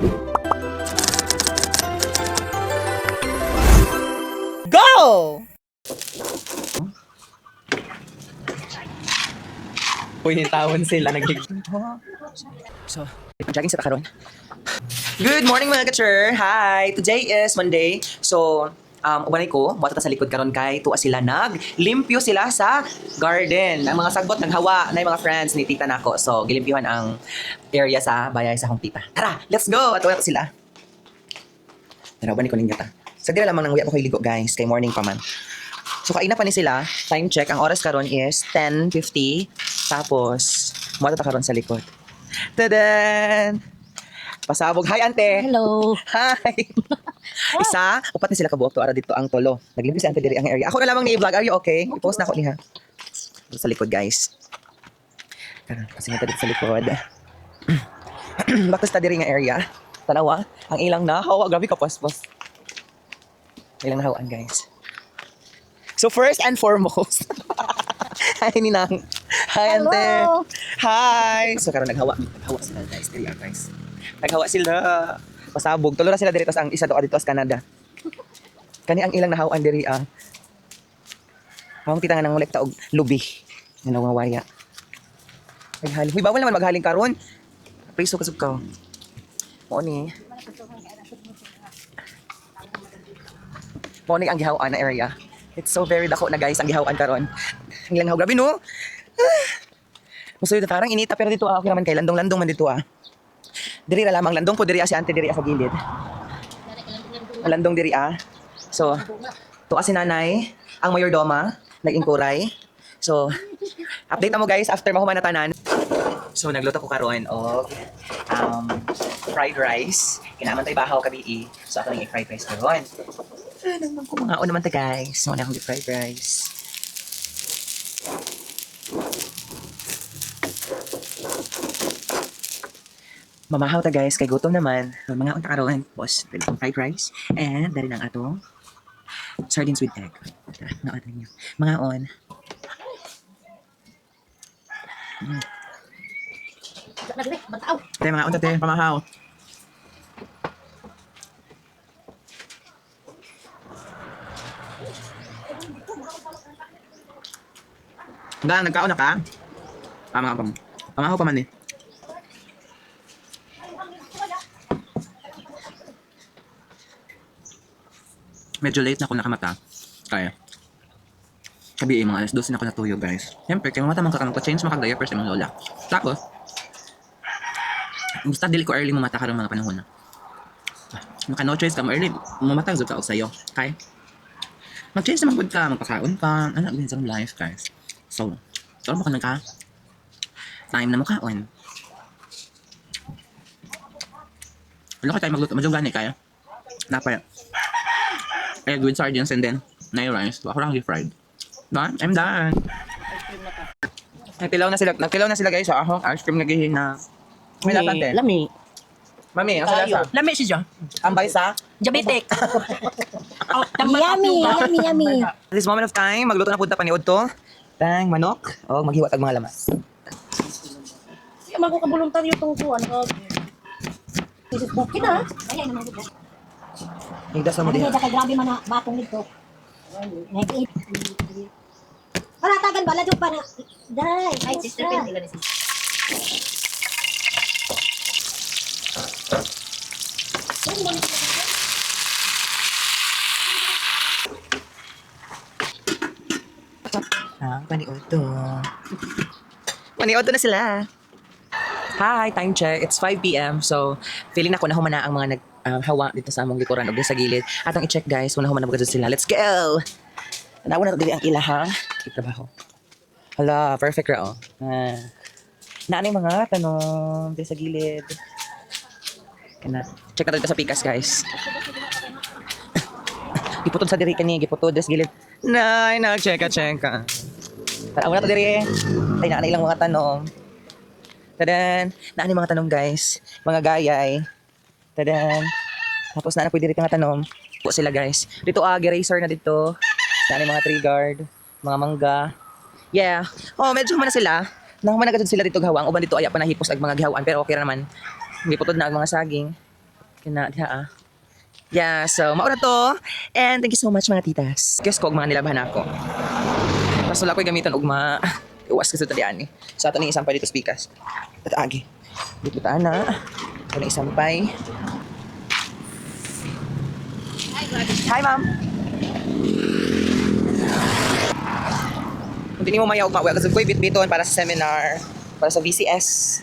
Go! Uy, tawon sila So, jogging sa karon. Good morning mga ka-chur! Hi! Today is Monday. So, ubanay ko, buhat sa likod karon kay tuwa sila naglimpyo sila sa garden. Ang mga sagbot naghawa na yung mga friends ni tita nako. So, gilimpyuhan ang area sa bayay sa akong tita. Tara, let's go! At uwi ko sila. Tara, ubanay ko ninyo ta. Sa dira lamang nang uwi ako ligo guys, kay morning pa man. So, kaina pa ni sila. Time check. Ang oras karon is 10:50. Tapos, buhat ta karon sa likod. Tadan! Pasabog. Hi, ante! Hello. Hi! Isa, upat na sila kabuok to. Ara dito ang tolo. Naglimpyo si ante diri ang area. Ako na lamang ni-vlog. Are you okay? I-post na ako niya. Sa likod, guys. Tara, kasi nga dito sa likod. Bakit sa diri nga area? Tanawa, ang ilang nahawa. Grabe ka, pospos. Ilang nahawaan, guys. So, first and foremost, hi, Ninang. Hi, ante. Hello. Hi. So, karon naghawa sila, guys. Diri, guys. Naghawa sila. Pasabog. Tulo na sila diri, tas ang isa doon dito sa Canada. Kani ang ilang nahawaan diri, Hawang kita nga nang molekta og lubi. Nga nawawaya. Maghaling. Huy, bawal naman maghaling karon. Priso kasug ka. Mo ni ang gihawaan na area. It's so very dako na guys ang gihawaan karon. Ang ilang haw grabe no. Musuyo na parang inita pero dito okay naman kay landong-landong man dito Diri ra lamang landong po diri si ante diri sa gilid. Landong diri So, to si nanay, ang mayordoma, nag-inkuray. So, update na mo guys after mahuman na tanan. So, nagluto ko karon og fried rice. Kinaman tay bahaw kabii. So, ako nang i-fried rice karon. Naman ko mga naman ta guys. Wala akong fried rice. Mamahaw ta guys, kay gutom naman. Mga unta karon, boss, pwede kong fried rice. And dari ng atong sardines with egg. Tara, mga on ninyo. Mga on. Tayo mga unta tayo, pamahaw. Hanggang nagkaon na ka? Pamahaw pa man eh. Medyo late na ako nakamata. Kaya, sabi mga alas 12 na ako natuyo guys. Siyempre, kaya mamata man change makag-diapers sa mga lola. Tapos, basta dili ko early mamata karong mga panahon na. Maka no choice ka mo early, mamata ka og sayo. Kaya, mag-change naman ka, magpakaon ka. Ano, ganyan sa life guys. So, mo ka nagka time na mo kaon. Wala ka tayo magluto. Madyo gani kaya. Napaya. Egg with sardines and then na rice. Ako lang fried. Done? I'm done. Nagpilaw na sila guys. Ako, ice cream naghihina. May latante. Lami. Mami, ang salasa. Lami siya. Ambay sa? Diabetic. Yummy. At this moment of time, magluto na punta pa ni Udto. Tang, manok. O, maghiwat ang mga lamas. Siya magkakabuluntaryo itong kuwan. Bukin na. Ayan naman ito. Higdas na mo din. Grabe man na batong nito. Nag-eat. Paratagan bala yung para. Day. Ay, sister Pin, ilan si Paniod na sila. Hi, time check. It's 5 p.m. So, feeling na ko na humana ang mga naghawa dito sa among likuran o sa gilid. At ang i-check guys, muna humana magkadto sila. Let's go! Nauna na dili ang ilahang itrabaho. Hala, perfect ra Naanay mga tanong dito sa gilid. Kana. Check na dito sa pikas guys. Giputod sa diri kani, giputod sa gilid. Nay, nag-check-a. Tanaw na to diri. Ay, naanay ilang mga tanong. Tadan! Naanay mga tanong guys. Mga gayay. Tadan! Tapos naanay pwede rito mga tanong. Po sila guys. Dito eraser na dito. Naanay mga tree guard. Mga mangga. Yeah. Oh, medyo humana sila. Nahuman na sila dito gawang. Uban dito ay pa nahipos ag mga gihawaan. Pero okay ra naman. Giputod na ang mga saging. Kina, diha ah. Yeah, so maura to. And thank you so much mga titas. Guess ko, mga nilabahan ako. Tapos wala ko'y gamitan ugma. Iwas kasi talian eh. So ato ning isampay dito speakers. At agi. Dito na. Ito na isampay. Hi, ma'am. Kung hindi mo mayaw ugma, kasi ko'y bitbiton para sa seminar, para sa VCS.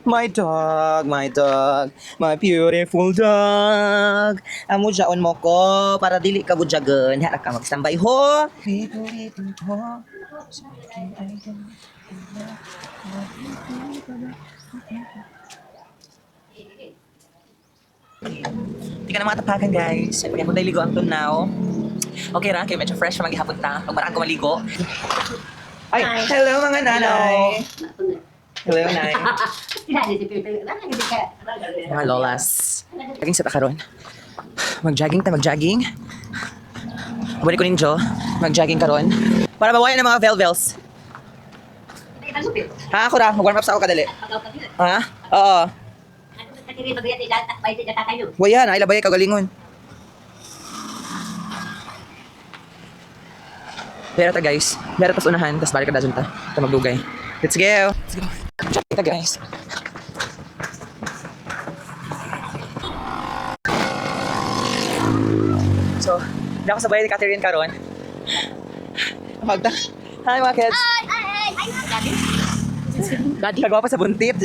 My dog, my beautiful dog. Amo jaon mo ko para dili ka gudyagan. Harap ka magstambay ho. Hindi ka na matapakan guys. Pag ako ligo ang tunaw. Okay ra, kaya medyo fresh na maghihapon ta. Pag marang ko maligo. Ay, Hi. hello mga nanay. Hello, Nay. Mga lolas. Jogging sa takaron. Mag-jogging ta, mag-jogging. Balik ko ninyo, mag-jogging karon. Para bawayan ng mga velvels. Ha, ako ra. Mag-warm up sa ako kadali. Ha? Oo. Wayan, ay labay kagalingon. Pero ta guys. Pero tas unahan, tas balik ka dasun ta. Ta magdugay. Let's go. Let's go. Kita guys. So, hindi ako sabay ni Catherine karon. Magda. Hi mga kids. Daddy. Kagawa pa sa buntit.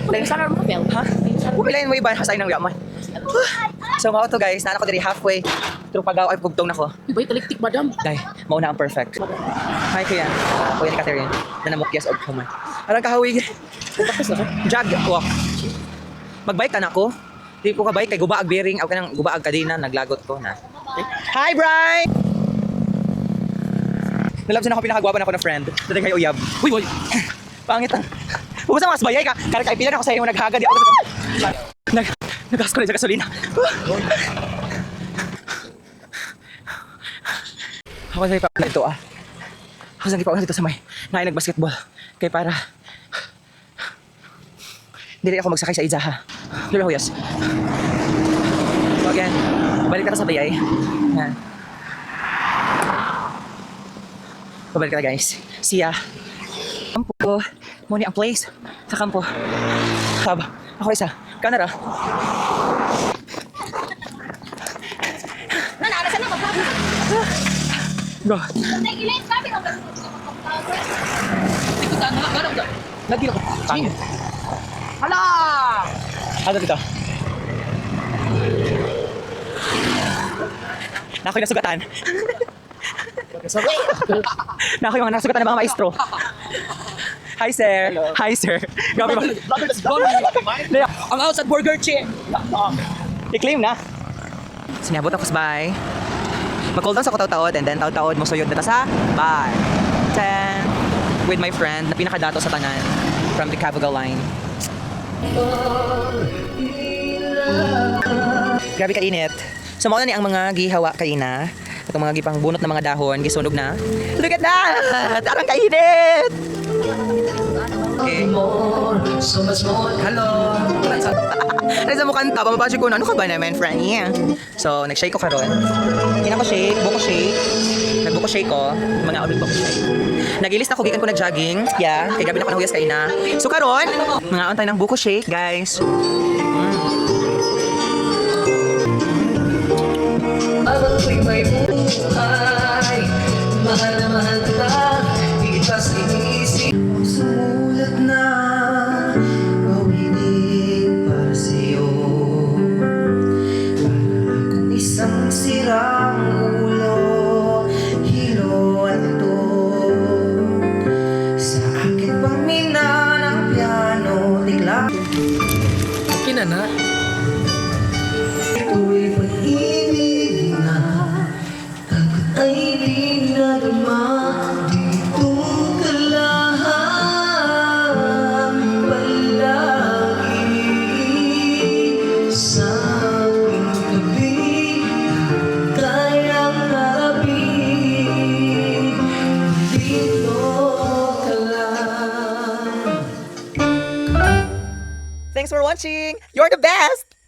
May sana mo kapel. Ha? Pupilayin mo iba. Hasay ng yaman. So mga to guys, nana ko diri halfway. True pagaw ay pugtong nako. Iba'y taliktik, madam. Dai, mauna ang perfect. Hi kuya. Kuya ni Catherine. Nanamukyas og human. Arang kahawig. Tapos ako. Jog walk. Magbike ka na ako. Di ko ka bike kay gubaag bearing aw kanang gubaag kadina naglagot ko na. Hi Bri. Nalab sa ako pinakagwapa na ako na friend. Dati kayo uyab. Uy. Pangit ang. Ubos ang mas bayay ka. Kaya kay pila na ako sa iyo naghaga di ako sa. Nagas ko na sa gasolina. Ako sa ipa ito ah. Ako sa ipa dito sa may nag-basketball. Kaya para hindi ako magsakay sa Izaha. Diba huyas? So again, balik na sa bayay. Yan. Pabalik na guys. See ya. Kampo. Muna ang place. Sa kampo. Sab. Ako isa. Kanara. Nanarasan ako. Go. Nagilit kami. Lagi ako. Pangit. Hala! Ano dito? Nakoy nasugatan. Nakoy mga nasugatan ng mga maestro. Hi sir. Hello. Hi sir. Grabe ba? Ang outside burger chi. I-claim na. Sinabot ako sa bye. Mag-call down sa kutaw-taod and then taod-taod mo suyod na ta sa bye. Then, with my friend na pinakadato sa tanan from the Cavagal line. Grabe kainit. So mao na ni ang mga gihawa kaina. Itong mga gipang bunot na mga dahon gisunog na. Look at that! Arang kainit! Okay. Hello! Nasa mo kanta, pamabasyo ko na, ano ka ba naman, friend? Yeah. So, nag-shake ko karon. Kina ko shake, buko shake. Nagbuko shake ko, mga ulit buko shake. Nagilis na ko, gikan ko nag-jogging. Yeah, kay gabi na ko nahuyas kaina. So karon, mga untay ng buko shake, guys. Ako'y may buhay, mahal na mahal kita, itas inisip. Sumulat na, awitin para sa'yo. Para akong isang sirang ulo, hilo at ito. Sa akin pang mina ng piano, tikla. Kinana. Ito'y pag-ibig na takot ay di nagma. Dito ka lang palagi sa aking tabi. Kayang harapin. Dito ka lang. Thanks for for watching. You're the best!